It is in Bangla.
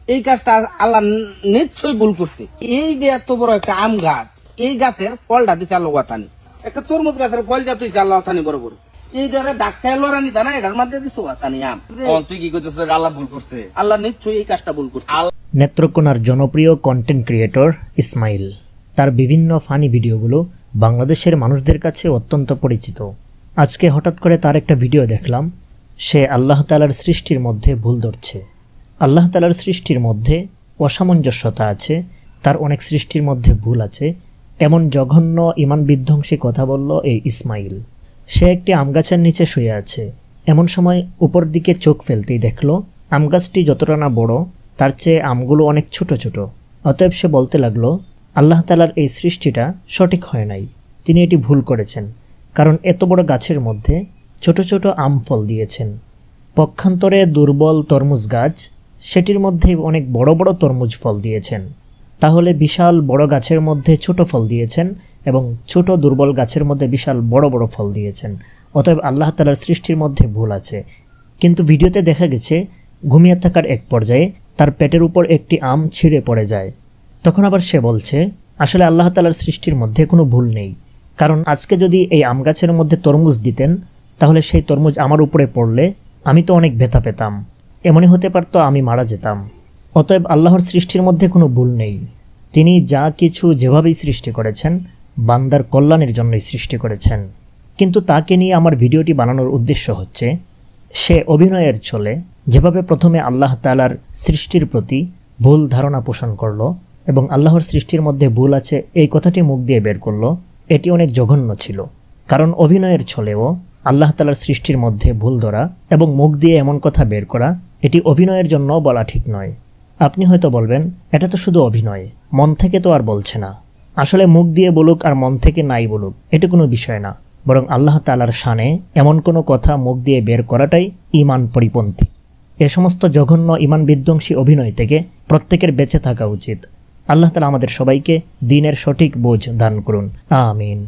এই কাজটা আল্লাহ নিশ্চয়ই ভুল করছে। এই যে এত বড় একটা আম গাছ, এই গাছের ফলটা দিচ্ছে আল্লাহ ওয়াতানি, একটা তরমুজ গাছের ফল যা তুই আল্লাহ ওয়াতানি বড় বড়, এই ধরে ডাক্তার লড়ানি জানা এটার মধ্যে দিচ্ছে ওয়াতানি আম। তুই কি করতেছ? আল্লাহ ভুল করছে, আল্লাহ নিশ্চয়ই এই কাজটা ভুল করছে। নেত্রকোনার জনপ্রিয় কন্টেন্ট ক্রিয়েটর ইসমাইল, তার বিভিন্ন ফানি ভিডিওগুলো বাংলাদেশের মানুষদের কাছে অত্যন্ত পরিচিত। আজকে হঠাৎ করে তার একটা ভিডিও দেখলাম, সে আল্লাহ তাআলার সৃষ্টির মধ্যে ভুল ধরছে। আল্লাহ তাআলার সৃষ্টির মধ্যে অসামঞ্জস্যতা আছে, তার অনেক সৃষ্টির মধ্যে ভুল আছে, এমন জঘন্য ইমান বিধ্বংসী কথা বলল এই ইসমাইল। সে একটি আম গাছের নিচে শুয়ে আছে, এমন সময় উপর দিকে চোখ ফেলতেই দেখল আম গাছটি যতটা না বড় তার চেয়ে আমগুলো অনেক ছোট ছোট। অতএব সে বলতে লাগলো, আল্লাহ তাআলার এই সৃষ্টিটা সঠিক হয় নাই, তিনি এটি ভুল করেছেন, কারণ এত বড় গাছের মধ্যে ছোট ছোট আম ফল দিয়েছেন। পক্ষান্তরে দুর্বল তরমুজ গাছ, সেটির মধ্যে অনেক বড় বড় তরমুজ ফল দিয়েছেন। তাহলে বিশাল বড় গাছের মধ্যে ছোট ফল দিয়েছেন এবং ছোট দুর্বল গাছের মধ্যে বিশাল বড় বড় ফল দিয়েছেন। অতএব আল্লাহ তাআলার সৃষ্টির মধ্যে ভুল আছে। কিন্তু ভিডিওতে দেখা গেছে ঘুমিয়ে থাকার এক পর্যায়ে তার পেটের উপর একটি আম ছিঁড়ে পড়ে যায়। তখন আবার সে বলছে, আসলে আল্লাহ তাআলার সৃষ্টির মধ্যে কোনো ভুল নেই, কারণ আজকে যদি এই আম গাছের মধ্যে তরমুজ দিতেন তাহলে সেই তরমুজ আমার উপরে পড়লে আমি তো অনেক ব্যথা পেতাম, এমনই হতে পারতো আমি মারা যেতাম। অতএব আল্লাহর সৃষ্টির মধ্যে কোনো ভুল নেই, তিনি যা কিছু যেভাবেই সৃষ্টি করেছেন বান্দার কল্যাণের জন্যই সৃষ্টি করেছেন। কিন্তু তাকে নিয়ে আমার ভিডিওটি বানানোর উদ্দেশ্য হচ্ছে, সে অভিনয়ের ছলে যেভাবে প্রথমে আল্লাহ তাআলার সৃষ্টির প্রতি ভুল ধারণা পোষণ করলো এবং আল্লাহর সৃষ্টির মধ্যে ভুল আছে এই কথাটি মুখ দিয়ে বের করলো, এটি অনেক জঘন্য ছিল। কারণ অভিনয়ের ছলেও আল্লাহ তাআলার সৃষ্টির মধ্যে ভুল ধরা এবং মুখ দিয়ে এমন কথা বের করা, এটি অভিনয়ের জন্য বলা ঠিক নয়। আপনি হয়তো বলবেন, এটা তো শুধু অভিনয়, মন থেকে তো আর বলছে না। আসলে মুখ দিয়ে বলুক আর মন থেকে নাই বলুক, এটা কোনো বিষয় না, বরং আল্লাহ তাআলার শানে এমন কোনো কথা মুখ দিয়ে বের করাটাই ঈমান পরিপন্থী। এ সমস্ত জঘন্য ঈমান বিধ্বংসী অভিনয় থেকে প্রত্যেকের বেঁচে থাকা উচিত। আল্লাহ তাআলা আমাদের সবাইকে দ্বীনের সঠিক বোঝ দান করুন, আমিন।